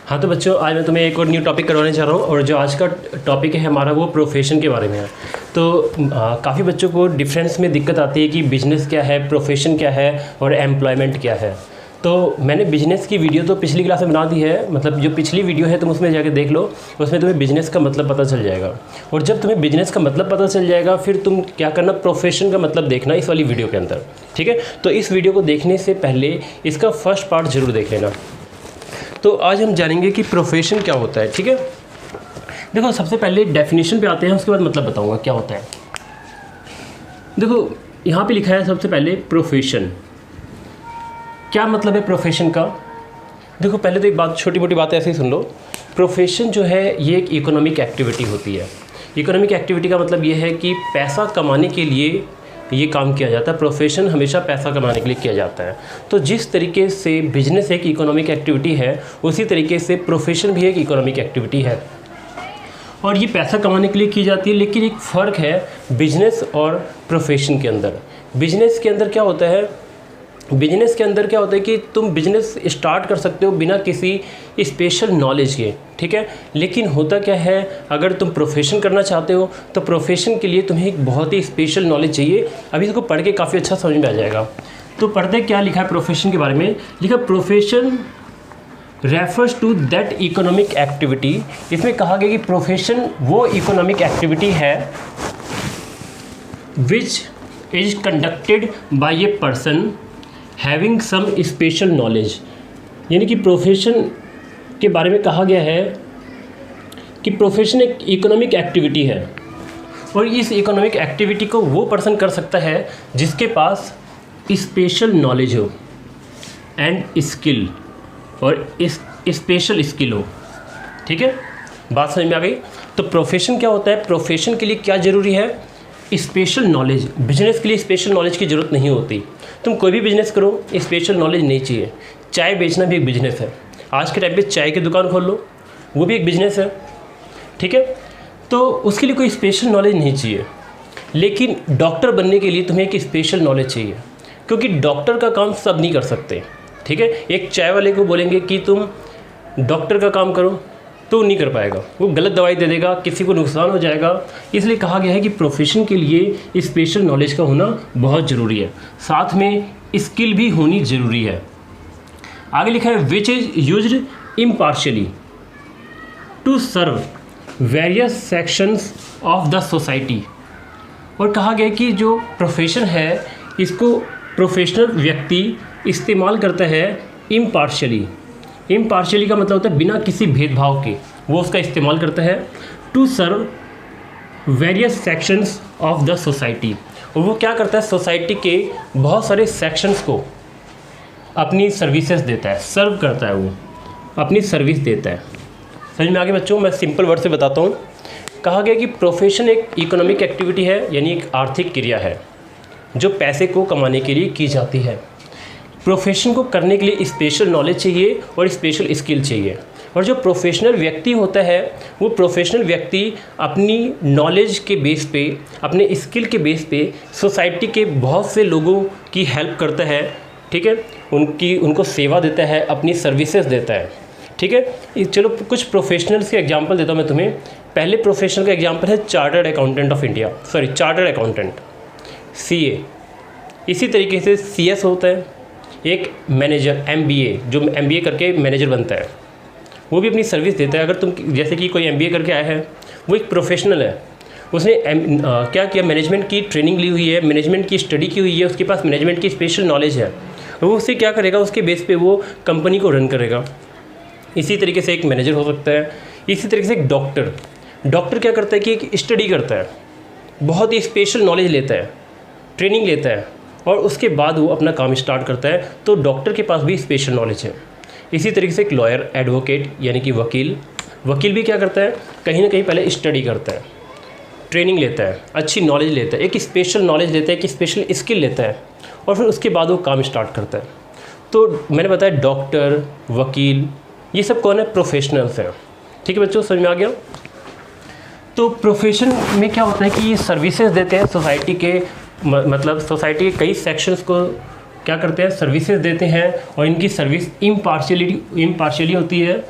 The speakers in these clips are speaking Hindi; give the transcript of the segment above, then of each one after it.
हाँ तो बच्चों, आज मैं तुम्हें एक और न्यू टॉपिक करवाने जा रहा हूँ और जो आज का टॉपिक है हमारा वो प्रोफेशन के बारे में है। तो काफ़ी बच्चों को डिफरेंस में दिक्कत आती है कि बिज़नेस क्या है, प्रोफेशन क्या है और एम्प्लॉयमेंट क्या है। तो मैंने बिज़नेस की वीडियो तो पिछली क्लास में बना दी है, मतलब जो पिछली वीडियो है तुम उसमें जाके देख लो, उसमें तुम्हें बिज़नेस का मतलब पता चल जाएगा। और जब तुम्हें बिज़नेस का मतलब पता चल जाएगा फिर तुम क्या करना, प्रोफेशन का मतलब देखना इस वाली वीडियो के अंदर, ठीक है। तो इस वीडियो को देखने से पहले इसका फर्स्ट पार्ट ज़रूर देख लेना। तो आज हम जानेंगे कि प्रोफेशन क्या होता है, ठीक है। देखो सबसे पहले डेफिनेशन पे आते हैं, उसके बाद मतलब बताऊंगा क्या होता है। देखो यहाँ पे लिखा है सबसे पहले प्रोफेशन। क्या मतलब है प्रोफेशन का? देखो पहले तो एक बात, छोटी मोटी बात ऐसे ही सुन लो। प्रोफेशन जो है ये एक इकोनॉमिक एक्टिविटी होती है। इकोनॉमिक एक्टिविटी का मतलब ये है कि पैसा कमाने के लिए ये काम किया जाता है। प्रोफेशन हमेशा पैसा कमाने के लिए किया जाता है। तो जिस तरीके से बिजनेस एक इकोनॉमिक एक्टिविटी है, उसी तरीके से प्रोफेशन भी एक इकोनॉमिक एक्टिविटी है और ये पैसा कमाने के लिए की जाती है। लेकिन एक फ़र्क है बिजनेस और प्रोफेशन के अंदर। बिजनेस के अंदर क्या होता है, बिजनेस के अंदर क्या होता है कि तुम बिजनेस स्टार्ट कर सकते हो बिना किसी स्पेशल नॉलेज के, ठीक है। लेकिन होता क्या है, अगर तुम प्रोफेशन करना चाहते हो तो प्रोफेशन के लिए तुम्हें एक बहुत ही स्पेशल नॉलेज चाहिए। अभी इसको पढ़ के काफ़ी अच्छा समझ में आ जाएगा। तो पढ़ते क्या लिखा है प्रोफेशन के बारे में। लिखा profession refers to that economic activity. इसमें कहा गया कि प्रोफेशन वो इकोनॉमिक एक्टिविटी है which is conducted by a person having some special knowledge. यानी कि प्रोफेशन के बारे में कहा गया है कि प्रोफेशन एक इकोनॉमिक एक्टिविटी है और इस इकोनॉमिक एक्टिविटी को वो पर्सन कर सकता है जिसके पास स्पेशल नॉलेज हो एंड स्किल, और स्पेशल स्किल हो, ठीक है। बात समझ में आ गई। तो प्रोफेशन क्या होता है, प्रोफेशन के लिए क्या ज़रूरी है, स्पेशल नॉलेज। बिजनेस के लिए स्पेशल नॉलेज की ज़रूरत नहीं होती। तुम कोई भी बिज़नेस करो, स्पेशल नॉलेज नहीं चाहिए। चाय बेचना भी एक बिज़नेस है। आज के टाइम पे चाय की दुकान खोल लो, वो भी एक बिज़नेस है, ठीक है। तो उसके लिए कोई स्पेशल नॉलेज नहीं चाहिए। लेकिन डॉक्टर बनने के लिए तुम्हें एक स्पेशल नॉलेज चाहिए, क्योंकि डॉक्टर का काम सब नहीं कर सकते, ठीक है। एक चाय वाले को बोलेंगे कि तुम डॉक्टर का काम करो तो नहीं कर पाएगा, वो गलत दवाई दे देगा, किसी को नुकसान हो जाएगा। इसलिए कहा गया है कि प्रोफेशन के लिए स्पेशल नॉलेज का होना बहुत ज़रूरी है, साथ में स्किल भी होनी ज़रूरी है। आगे लिखा है which is used impartially to serve various sections of the society. और कहा गया कि जो प्रोफेशन है इसको प्रोफेशनल व्यक्ति इस्तेमाल करता है इम्पार्शियली। इम्पार्शियली का मतलब होता है बिना किसी भेदभाव के वो उसका इस्तेमाल करता है to serve various sections of the society. और वो क्या करता है, सोसाइटी के बहुत सारे सेक्शंस को अपनी सर्विसेज देता है, सर्व करता है, वो अपनी सर्विस देता है। समझ में आ गया बच्चों? मैं सिंपल वर्ड से बताता हूँ। कहा गया कि प्रोफेशन एक इकोनॉमिक एक्टिविटी है, यानी एक आर्थिक क्रिया है जो पैसे को कमाने के लिए की जाती है। प्रोफेशन को करने के लिए स्पेशल नॉलेज चाहिए और स्पेशल स्किल चाहिए। और जो प्रोफेशनल व्यक्ति होता है वो प्रोफेशनल व्यक्ति अपनी नॉलेज के बेस पे, अपने स्किल के बेस पे सोसाइटी के बहुत से लोगों की हेल्प करता है, ठीक है। उनको सेवा देता है, अपनी सर्विसेज देता है, ठीक है। चलो कुछ प्रोफेशनल्स के एग्जांपल देता हूँ मैं तुम्हें। पहले प्रोफेशनल का एग्जांपल है chartered accountant of India, chartered accountant, CA। इसी तरीके से CS होता है एक मैनेजर, MBA, जो MBA करके मैनेजर बनता है, वो भी अपनी सर्विस देता है। अगर तुम जैसे कि कोई MBA करके आया है, वो एक प्रोफेशनल है, उसने क्या किया, मैनेजमेंट की ट्रेनिंग ली हुई है, मैनेजमेंट की स्टडी की हुई है, उसके पास मैनेजमेंट की स्पेशल नॉलेज है। वो उससे क्या करेगा, उसके बेस पे वो कंपनी को रन करेगा। इसी तरीके से एक मैनेजर हो सकता है। इसी तरीके से एक डॉक्टर क्या करता है कि एक स्टडी करता है, बहुत ही स्पेशल नॉलेज लेता है, ट्रेनिंग लेता है और उसके बाद वो अपना काम स्टार्ट करता है। तो डॉक्टर के पास भी स्पेशल नॉलेज है। इसी तरीके से एक लॉयर, एडवोकेट यानी कि वकील भी क्या करता है, कहीं ना कहीं पहले स्टडी करता है, ट्रेनिंग लेता है, अच्छी नॉलेज लेता है, एक स्पेशल नॉलेज लेता है, एक स्पेशल स्किल लेता है और फिर उसके बाद वो काम स्टार्ट करता है। तो मैंने बताया डॉक्टर, वकील, ये सब कौन है, प्रोफेशनल्स हैं, ठीक है बच्चों, समझ में आ गया। तो प्रोफेशन में क्या होता है कि ये सर्विसेज देते हैं सोसाइटी के, मतलब सोसाइटी के कई सेक्शंस को क्या करते हैं, सर्विसेज देते हैं और इनकी सर्विस इम्पार्शियली होती है,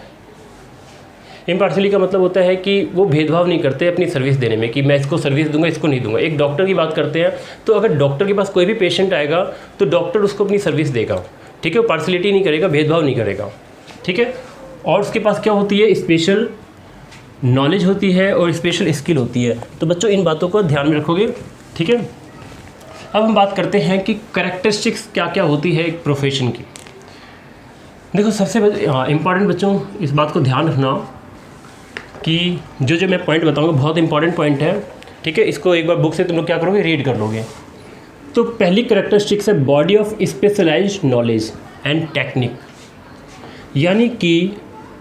इम्पार्शियली का मतलब होता है कि वो भेदभाव नहीं करते अपनी सर्विस देने में कि मैं इसको सर्विस दूंगा, इसको नहीं दूंगा। एक डॉक्टर की बात करते हैं तो अगर डॉक्टर के पास कोई भी पेशेंट आएगा तो डॉक्टर उसको अपनी सर्विस देगा, ठीक है, वो पार्शलिटी नहीं करेगा, भेदभाव नहीं करेगा, ठीक है। और उसके पास क्या होती है, स्पेशल नॉलेज होती है और स्पेशल स्किल होती है। तो बच्चों इन बातों को ध्यान में रखोगे, ठीक है। अब हम बात करते हैं कि कैरेक्टरिस्टिक्स क्या क्या होती है एक प्रोफेशन की। देखो सबसे इम्पॉर्टेंट बच्चों इस बात को ध्यान रखना कि जो मैं पॉइंट बताऊंगा बहुत इंपॉर्टेंट पॉइंट है, ठीक है। इसको एक बार बुक से तुम लोग क्या करोगे, रीड कर लोगे। तो पहली कैरेक्टरिस्टिक्स है body of specialised knowledge and technique, यानी कि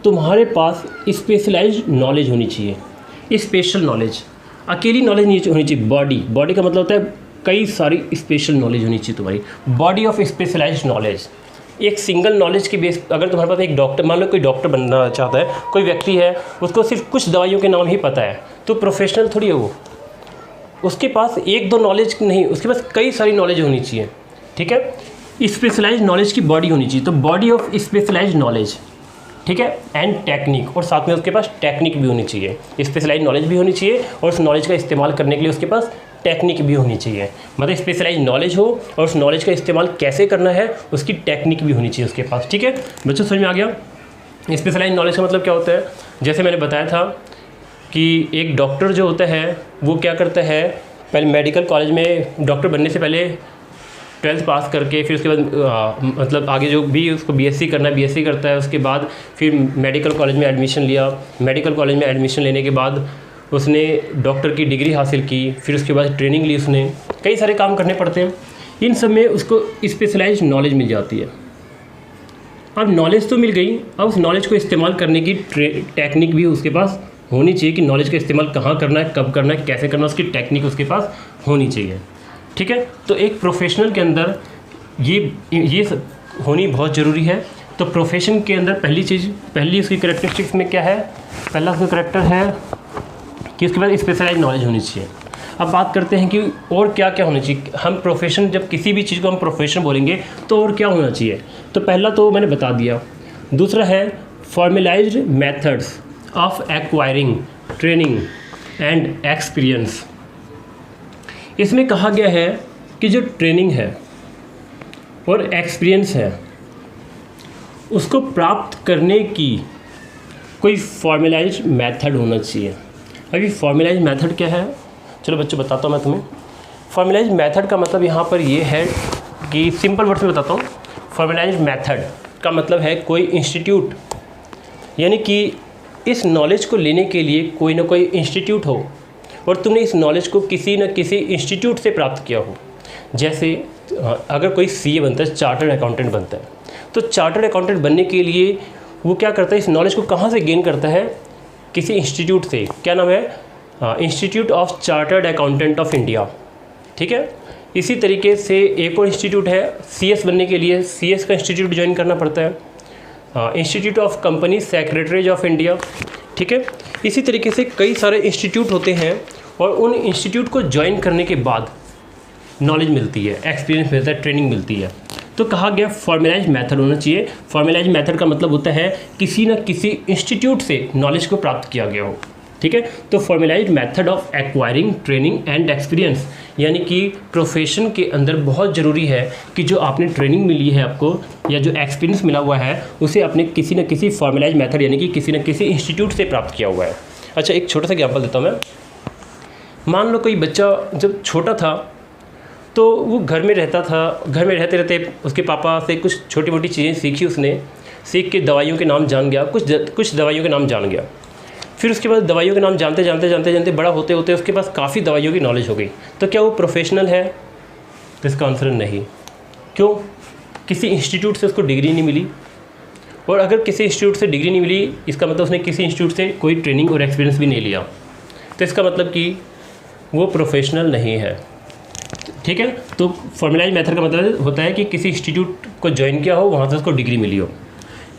तुम्हारे पास स्पेशलाइज्ड नॉलेज होनी चाहिए। स्पेशल नॉलेज, अकेली नॉलेज नहीं होनी चाहिए। बॉडी का मतलब होता है कई सारी स्पेशल नॉलेज होनी चाहिए तुम्हारी। बॉडी ऑफ स्पेशलाइज्ड नॉलेज, एक सिंगल नॉलेज की बेस। अगर तुम्हारे पास एक डॉक्टर, मान लो कोई डॉक्टर बनना चाहता है, कोई व्यक्ति है उसको सिर्फ कुछ दवाइयों के नाम ही पता है, तो प्रोफेशनल थोड़ी है वो। उसके पास एक दो नॉलेज नहीं, उसके पास कई सारी नॉलेज होनी चाहिए, ठीक है। स्पेशलाइज्ड नॉलेज की बॉडी होनी चाहिए, तो बॉडी ऑफ स्पेशलाइज्ड नॉलेज, ठीक है, एंड टेक्निक, और साथ में उसके पास टेक्निक भी होनी चाहिए। स्पेशलाइज्ड नॉलेज भी होनी चाहिए और उस नॉलेज का इस्तेमाल करने के लिए उसके पास टेक्निक भी होनी चाहिए। मतलब स्पेशलाइज्ड नॉलेज हो और उस नॉलेज का इस्तेमाल कैसे करना है उसकी टेक्निक भी होनी चाहिए उसके पास, ठीक है। बच्चों समझ में आ गया स्पेशलाइज्ड नॉलेज का मतलब क्या होता है। जैसे मैंने बताया था कि एक डॉक्टर जो होता है वो क्या करता है, पहले मेडिकल कॉलेज में डॉक्टर बनने से पहले 12th पास करके फिर उसके बाद मतलब आगे जो भी उसको बीएससी करना है बीएससी करता है। उसके बाद फिर मेडिकल कॉलेज में एडमिशन लिया, मेडिकल कॉलेज में एडमिशन लेने के बाद उसने डॉक्टर की डिग्री हासिल की, फिर उसके बाद ट्रेनिंग ली उसने, कई सारे काम करने पड़ते हैं। इन सब में उसको स्पेशलाइज्ड नॉलेज मिल जाती है। अब नॉलेज तो मिल गई, अब उस नॉलेज को इस्तेमाल करने की टेक्निक भी उसके पास होनी चाहिए कि नॉलेज का इस्तेमाल कहाँ करना है, कब करना है, कैसे करना है, उसकी टेक्निक उसके पास होनी चाहिए, ठीक है। तो एक प्रोफेशनल के अंदर ये सब होनी बहुत ज़रूरी है। तो प्रोफेशन के अंदर पहली उसकी कैरेक्टरिस्टिक्स में क्या है, पहला उसका कैरेक्टर है कि उसके पास स्पेशलाइज्ड नॉलेज होनी चाहिए। अब बात करते हैं कि और क्या क्या होना चाहिए। हम प्रोफेशन, जब किसी भी चीज़ को हम प्रोफेशन बोलेंगे तो और क्या होना चाहिए, तो पहला तो मैंने बता दिया। दूसरा है formalised methods of acquiring training and experience. इसमें कहा गया है कि जो ट्रेनिंग है और एक्सपीरियंस है उसको प्राप्त करने की कोई फॉर्मलाइज्ड मेथड होना चाहिए। अभी फॉर्मलाइज्ड मेथड क्या है, चलो बच्चों बताता हूँ मैं तुम्हें। फॉर्मलाइज्ड मेथड का मतलब यहाँ पर ये है कि सिंपल वर्ड में बताता हूँ। फॉर्मलाइज्ड मेथड का मतलब है कोई इंस्टीट्यूट, यानी कि इस नॉलेज को लेने के लिए कोई ना कोई इंस्टीट्यूट हो और तुमने इस नॉलेज को किसी न किसी इंस्टीट्यूट से प्राप्त किया हो। जैसे अगर कोई सीए बनता है, चार्टर्ड अकाउंटेंट बनता है, तो चार्टर्ड अकाउंटेंट बनने के लिए वो क्या करता है, इस नॉलेज को कहाँ से गेन करता है, किसी इंस्टीट्यूट से। क्या नाम है, institute of chartered accountant of India, ठीक है। इसी तरीके से एक और इंस्टीट्यूट है, सीएस बनने के लिए सीएस का इंस्टीट्यूट ज्वाइन करना पड़ता है, institute of company secretaries of India, ठीक है। इसी तरीके से कई सारे इंस्टीट्यूट होते हैं और उन इंस्टीट्यूट को ज्वाइन करने के बाद नॉलेज मिलती है, एक्सपीरियंस मिलता है, ट्रेनिंग मिलती है। तो कहा गया फॉर्मलाइज्ड मेथड होना चाहिए। फॉर्मलाइज्ड मेथड का मतलब होता है किसी न किसी इंस्टीट्यूट से नॉलेज को प्राप्त किया गया हो, ठीक है। तो formalised method of acquiring training and experience, यानी कि प्रोफेशन के अंदर बहुत ज़रूरी है कि जो आपने ट्रेनिंग मिली है आपको या जो एक्सपीरियंस मिला हुआ है उसे आपने किसी न किसी फॉर्मलाइज्ड मेथड यानी कि किसी न किसी इंस्टीट्यूट से प्राप्त किया हुआ है। अच्छा, एक छोटा सा एग्जाम्पल देता हूँ मैं। मान लो कोई बच्चा जब छोटा था तो वो घर में रहता था, घर में रहते रहते उसके पापा से कुछ छोटी मोटी चीज़ें सीखी उसने, सीख के दवाइयों के नाम जान गया, कुछ दवाइयों के नाम जान गया। फिर उसके बाद दवाइयों के नाम जानते जानते बड़ा होते होते उसके पास काफ़ी दवाइयों की नॉलेज हो गई। तो क्या वो प्रोफेशनल है? तो इसका आंसर नहीं। क्यों? किसी इंस्टीट्यूट से उसको डिग्री नहीं मिली, और अगर किसी इंस्टीट्यूट से डिग्री नहीं मिली इसका मतलब उसने किसी इंस्टीट्यूट से कोई ट्रेनिंग और एक्सपीरियंस भी नहीं लिया, तो इसका मतलब कि वो प्रोफेशनल नहीं है, ठीक है। तो फॉर्मलाइज मेथड का मतलब होता है कि किसी इंस्टीट्यूट को ज्वाइन किया हो, वहाँ से उसको डिग्री मिली हो।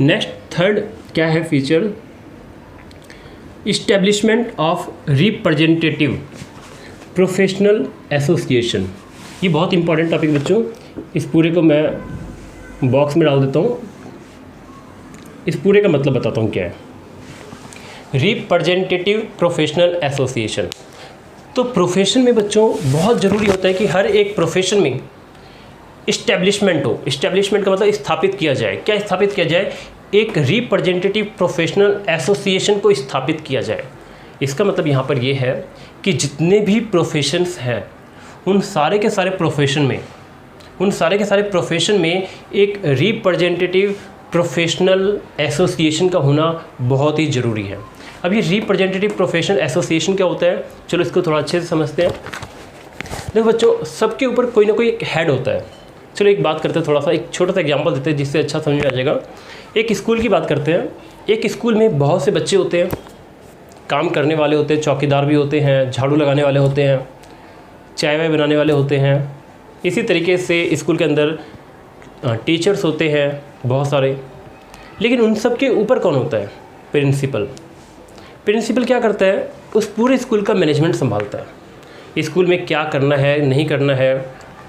नेक्स्ट थर्ड क्या है feature, establishment of representative professional association. ये बहुत इंपॉर्टेंट टॉपिक बच्चों, इस पूरे को मैं बॉक्स में डाल देता हूँ। इस पूरे का मतलब बताता हूँ क्या है। Representative professional association. तो प्रोफेशन में बच्चों बहुत ज़रूरी होता है कि हर एक प्रोफेशन में इस्टेब्लिशमेंट हो। इस्टेब्लिशमेंट का मतलब स्थापित किया जाए। क्या स्थापित किया जाए? एक रिप्रेजेंटेटिव प्रोफेशनल एसोसिएशन को स्थापित किया जाए। इसका मतलब यहाँ पर ये है कि जितने भी प्रोफेशंस हैं उन सारे के सारे प्रोफेशन में एक रिप्रेजेंटेटिव प्रोफेशनल एसोसिएशन का होना बहुत ही ज़रूरी है। अब ये रिप्रेजेंटेटिव प्रोफेशनल एसोसिएशन क्या होता है, चलो इसको थोड़ा अच्छे से समझते हैं। देखो बच्चों, सबके ऊपर कोई ना कोई एक हेड होता है। चलो एक बात करते हैं, थोड़ा सा एक छोटा सा एग्जांपल देते हैं जिससे अच्छा समझ में आ जाएगा। एक स्कूल की बात करते हैं। एक स्कूल में बहुत से बच्चे होते हैं, काम करने वाले होते हैं, चौकीदार भी होते हैं, झाड़ू लगाने वाले होते हैं, चाय वाय बनाने वाले होते हैं। इसी तरीके से स्कूल के अंदर टीचर्स होते हैं बहुत सारे। लेकिन उन सब के ऊपर कौन होता है? प्रिंसिपल। प्रिंसिपल क्या करता है? उस पूरे स्कूल का मैनेजमेंट संभालता है। स्कूल में क्या करना है, नहीं करना है,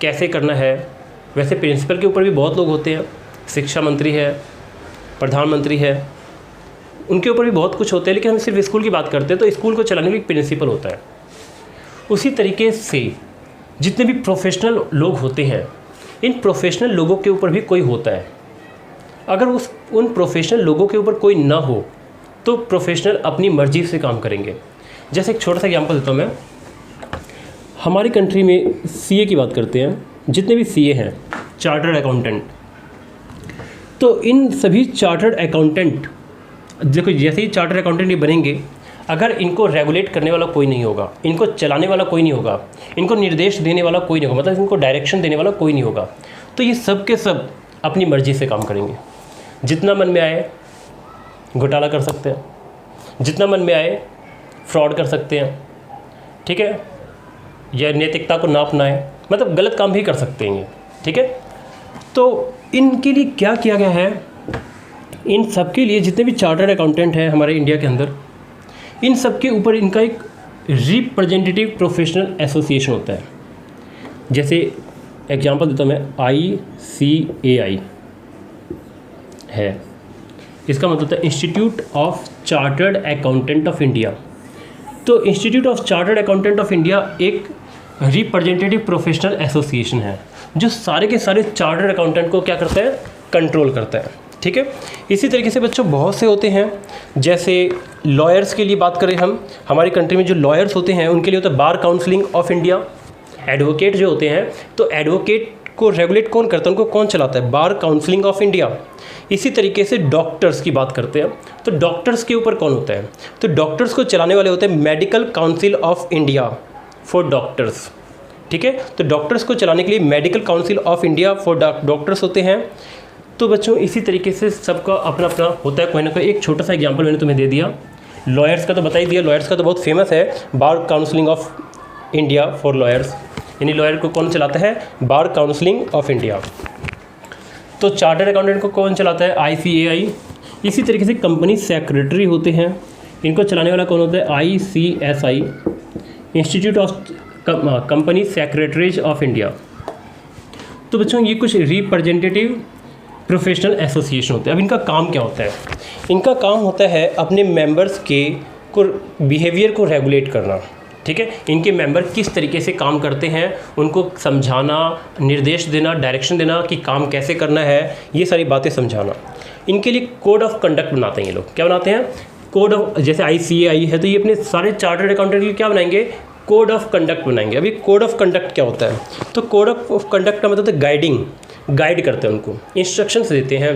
कैसे करना है। वैसे प्रिंसिपल के ऊपर भी बहुत लोग होते हैं, शिक्षा मंत्री है, प्रधानमंत्री है, उनके ऊपर भी बहुत कुछ होते हैं। लेकिन हम सिर्फ स्कूल की बात करते हैं तो स्कूल को चलाने के लिए प्रिंसिपल होता है। उसी तरीके से जितने भी प्रोफेशनल लोग होते हैं, इन प्रोफेशनल लोगों के ऊपर भी कोई होता है। अगर उन प्रोफेशनल लोगों के ऊपर कोई ना हो तो प्रोफेशनल अपनी मर्जी से काम करेंगे। जैसे एक छोटा सा एग्जांपल देता हूँ मैं। हमारी कंट्री में सीए की बात करते हैं। जितने भी सीए हैं, चार्टर्ड अकाउंटेंट, तो इन सभी चार्टर्ड अकाउंटेंट, देखो जैसे ही चार्टर्ड अकाउंटेंट ये बनेंगे, अगर इनको रेगुलेट करने वाला कोई नहीं होगा, इनको चलाने वाला कोई नहीं होगा, इनको निर्देश देने वाला कोई नहीं होगा, मतलब इनको डायरेक्शन देने वाला कोई नहीं होगा, तो ये सब के सब अपनी मर्ज़ी से काम करेंगे। जितना मन में आए घोटाला कर सकते हैं, जितना मन में आए फ्रॉड कर सकते हैं, ठीक है, या नैतिकता को ना अपनाएं, मतलब गलत काम भी कर सकते हैं ये, ठीक है। तो इनके लिए क्या किया गया है? इन सब के लिए जितने भी चार्टर्ड अकाउंटेंट हैं हमारे इंडिया के अंदर, इन सब के ऊपर इनका एक रिप्रेजेंटेटिव प्रोफेशनल एसोसिएशन होता है। जैसे एग्जांपल देता हूँ मैं, ICAI है, इसका मतलब है institute of chartered accountant of India. तो institute of chartered accountant of India एक रिप्रेजेंटेटिव प्रोफेशनल एसोसिएशन है जो सारे के सारे चार्टर्ड अकाउंटेंट को क्या करता है? कंट्रोल करता है, ठीक है। इसी तरीके से बच्चों बहुत से होते हैं। जैसे लॉयर्स के लिए बात करें हम, हमारी कंट्री में जो लॉयर्स होते हैं उनके लिए होता है bar counselling of India. Advocate जो होते हैं, तो एडवोकेट को रेगुलेट कौन करता है, उनको कौन चलाता है? Bar counselling of India. इसी तरीके से डॉक्टर्स की बात करते हैं, तो डॉक्टर्स के ऊपर कौन होता है? तो डॉक्टर्स को चलाने वाले होते हैं medical council of India for doctors, ठीक है। तो डॉक्टर्स को चलाने के लिए medical council of India for doctors होते हैं। तो बच्चों इसी तरीके से सबका अपना अपना होता है कोई ना कोई। एक छोटा सा एग्जांपल मैंने तुम्हें दे दिया। लॉयर्स का तो बता ही दिया, लॉयर्स का तो बहुत फेमस है, bar counselling of India for lawyers, यानी लॉयर को कौन चलाता है? Bar counselling of India. तो चार्टर्ड अकाउंटेंट को कौन चलाता है? ICAI। इसी तरीके से कंपनी सेक्रेटरी होते हैं, इनको चलाने वाला कौन होता है? ICSI, institute of company secretaries of India. तो बच्चों ये कुछ रिप्रेजेंटेटिव प्रोफेशनल एसोसिएशन होते हैं। अब इनका काम क्या होता है? इनका काम होता है अपने मेंबर्स के बिहेवियर को रेगुलेट करना, ठीक है। इनके मेंबर किस तरीके से काम करते हैं उनको समझाना, निर्देश देना, डायरेक्शन देना कि काम कैसे करना है, ये सारी बातें समझाना। इनके लिए कोड ऑफ कंडक्ट बनाते हैं ये लोग। क्या बनाते हैं? कोड ऑफ, जैसे ICAI है तो ये अपने सारे चार्टर्ड अकाउंटेंट के लिए क्या बनाएंगे? कोड ऑफ कंडक्ट बनाएंगे। अभी कोड ऑफ कंडक्ट क्या होता है? तो कोड ऑफ कंडक्ट का मतलब गाइडिंग, गाइड करते हैं उनको, इंस्ट्रक्शंस देते हैं,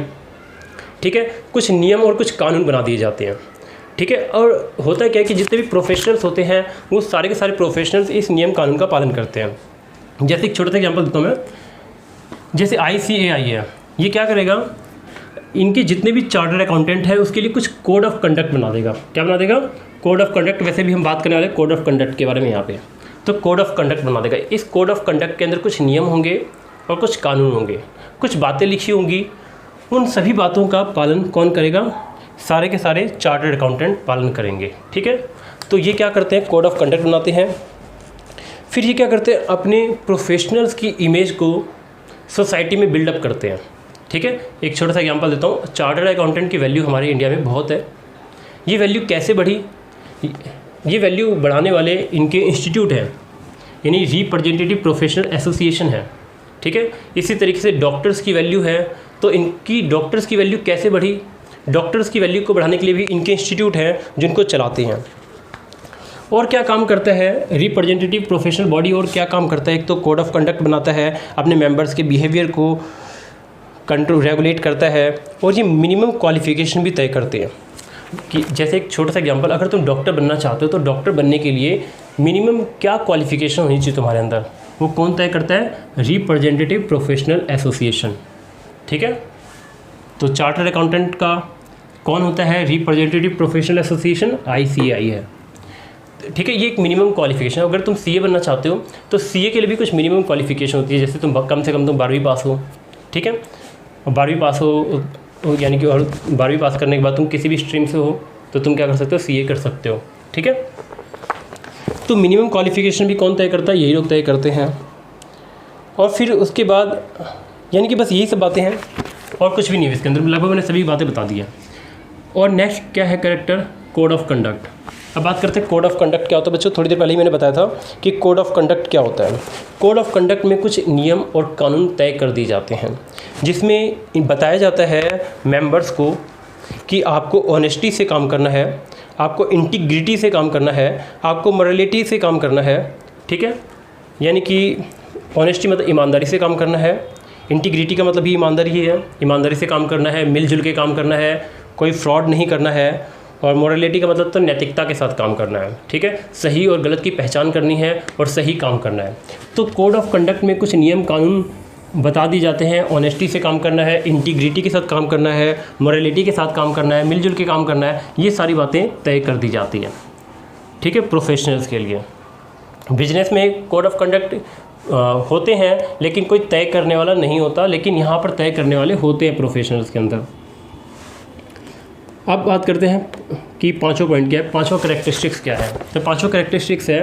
ठीक है। कुछ नियम और कुछ कानून बना दिए जाते हैं, ठीक है। और होता है क्या है कि जितने भी प्रोफेशनल्स होते हैं वो सारे के सारे प्रोफेशनल्स इस नियम कानून का पालन करते हैं। जैसे एक छोटा सा एग्जांपल देता हूँ मैं। जैसे ICAI है, ये क्या करेगा? इनके जितने भी चार्टर्ड अकाउंटेंट है उसके लिए कुछ कोड ऑफ कंडक्ट बना देगा। क्या बना देगा? Code of conduct. वैसे भी हम बात करने वाले कोड ऑफ कंडक्ट के बारे में यहाँ पे, तो कोड ऑफ कंडक्ट बना देगा। इस कोड ऑफ कंडक्ट के अंदर कुछ नियम होंगे और कुछ कानून होंगे, कुछ बातें लिखी होंगी। उन सभी बातों का पालन कौन करेगा? सारे के सारे चार्टर्ड अकाउंटेंट पालन करेंगे, ठीक है। तो ये क्या करते हैं? कोड ऑफ कंडक्ट बनाते हैं। फिर ये क्या करते हैं? अपने प्रोफेशनल्स की इमेज को सोसाइटी में बिल्डअप करते हैं, ठीक है। एक छोटा सा एग्जांपल देता हूँ। चार्टर्ड अकाउंटेंट की वैल्यू हमारे इंडिया में बहुत है। ये वैल्यू कैसे बढ़ी? ये वैल्यू बढ़ाने वाले इनके इंस्टीट्यूट हैं, यानी रिप्रेजेंटेटिव प्रोफेशनल एसोसिएशन है, ठीक है। इसी तरीके से डॉक्टर्स की वैल्यू है, तो इनकी डॉक्टर्स की वैल्यू कैसे बढ़ी? डॉक्टर्स की वैल्यू को बढ़ाने के लिए भी इनके इंस्टीट्यूट हैं जिनको चलाते हैं। और क्या काम करता है रिप्रेजेंटेटिव प्रोफेशनल बॉडी? और क्या काम करता है? एक तो कोड ऑफ कंडक्ट बनाता है, अपने मेंबर्स के बिहेवियर को कंट्रोल रेगुलेट करता है, और ये मिनिमम क्वालिफिकेशन भी तय करते हैं। कि जैसे एक छोटा सा एग्जांपल, अगर तुम डॉक्टर बनना चाहते हो तो डॉक्टर बनने के लिए मिनिमम क्या क्वालिफिकेशन होनी चाहिए तुम्हारे अंदर, वो कौन तय करता है? रिप्रेजेंटेटिव प्रोफेशनल एसोसिएशन, ठीक है। तो चार्टर्ड अकाउंटेंट का कौन होता है? रिप्रेजेंटेटिव प्रोफेशनल एसोसिएशन, ICAI है, ठीक है। ये एक मिनिमम क्वालिफिकेशन है। अगर तुम CA बनना चाहते हो तो CA के लिए भी कुछ मिनिमम क्वालिफिकेशन होती है, जैसे तुम कम से कम तुम 12वीं पास हो, ठीक है। और 12वीं पास हो यानी कि, और 12वीं पास करने के बाद तुम किसी भी स्ट्रीम से हो तो तुम क्या कर सकते हो? CA कर सकते हो, ठीक है। तो मिनिमम क्वालिफिकेशन भी कौन तय करता है? यही लोग तय करते हैं। और फिर उसके बाद यानी कि बस यही सब बातें हैं और कुछ भी नहीं है इसके अंदर, लगभग मैंने सभी बातें बता दी हैं। और नेक्स्ट क्या है कैरेक्टर? Code of conduct. अब बात करते हैं कोड ऑफ कंडक्ट क्या होता है। बच्चों थोड़ी देर पहले ही मैंने बताया था कि कोड ऑफ कंडक्ट क्या होता है। कोड ऑफ कंडक्ट में कुछ नियम और कानून तय कर दिए जाते हैं, जिसमें बताया जाता है मेंबर्स को कि आपको ऑनेस्टी से काम करना है, आपको इंटीग्रिटी से काम करना है, आपको मोरालिटी से काम करना है, ठीक है। यानी कि ऑनेस्टी मतलब ईमानदारी से काम करना है, इंटीग्रिटी का मतलब भी ईमानदारी ही है, ईमानदारी से काम करना है, मिलजुल के काम करना है, कोई फ्रॉड नहीं करना है, और मोरालिटी का मतलब तो नैतिकता के साथ काम करना है, ठीक है। सही और गलत की पहचान करनी है और सही काम करना है। तो कोड ऑफ कंडक्ट में कुछ नियम कानून बता दिए जाते हैं। ऑनेस्टी से काम करना है, इंटीग्रिटी के साथ काम करना है, मोरालिटी के साथ काम करना है, मिलजुल के काम करना है, ये सारी बातें तय कर दी जाती हैं, ठीक है, प्रोफेशनल्स के लिए। बिजनेस में कोड ऑफ कंडक्ट होते हैं लेकिन कोई तय करने वाला नहीं होता, लेकिन यहाँ पर तय करने वाले होते हैं प्रोफेशनल्स के अंदर। अब बात करते हैं कि पांचों पॉइंट क्या है, पांचों कैरेक्टरिस्टिक्स क्या है। तो पांचों कैरेक्टरिस्टिक्स है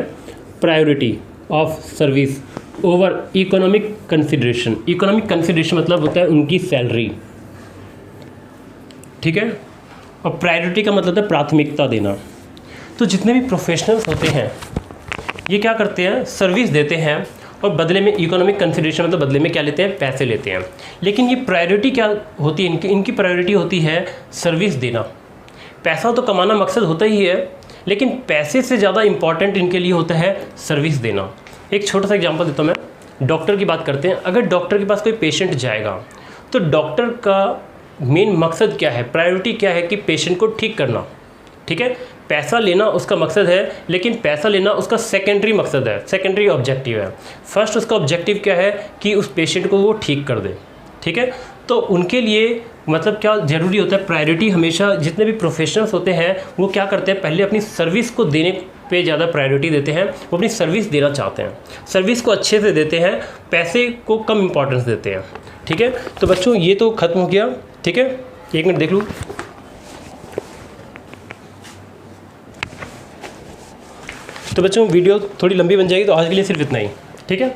priority of service over economic consideration. Economic consideration मतलब होता है उनकी सैलरी, ठीक है, और प्रायोरिटी का मतलब है प्राथमिकता देना। तो जितने भी प्रोफेशनल्स होते हैं ये क्या करते हैं? सर्विस देते हैं और बदले में इकोनॉमिक कंसिडरेशन मतलब बदले में क्या लेते हैं? पैसे लेते हैं। लेकिन ये प्रायोरिटी क्या होती है? इनकी प्रायोरिटी होती है सर्विस देना। पैसा तो कमाना मकसद होता ही है, लेकिन पैसे से ज़्यादा इम्पॉर्टेंट इनके लिए होता है सर्विस देना। एक छोटा सा एग्जांपल देता हूँ मैं, डॉक्टर की बात करते हैं। अगर डॉक्टर के पास कोई पेशेंट जाएगा तो डॉक्टर का मेन मकसद क्या है? प्रायोरिटी क्या है? कि पेशेंट को ठीक करना, ठीक है। पैसा लेना उसका मकसद है, लेकिन पैसा लेना उसका सेकेंडरी मकसद है, सेकेंडरी ऑब्जेक्टिव है। फर्स्ट उसका ऑब्जेक्टिव क्या है? कि उस पेशेंट को वो ठीक कर दे, ठीक है। तो उनके लिए मतलब क्या ज़रूरी होता है? प्रायोरिटी हमेशा जितने भी प्रोफेशनल्स होते हैं वो क्या करते हैं? पहले अपनी सर्विस को देने पे ज़्यादा प्रायोरिटी देते हैं। वो अपनी सर्विस देना चाहते हैं, सर्विस को अच्छे से देते हैं, पैसे को कम इंपॉर्टेंस देते हैं, ठीक है। तो बच्चों ये तो ख़त्म हो गया, ठीक है। एक मिनट देख लूँ। तो बच्चों वीडियो थोड़ी लंबी बन जाएगी, तो आज के लिए सिर्फ इतना ही, ठीक है।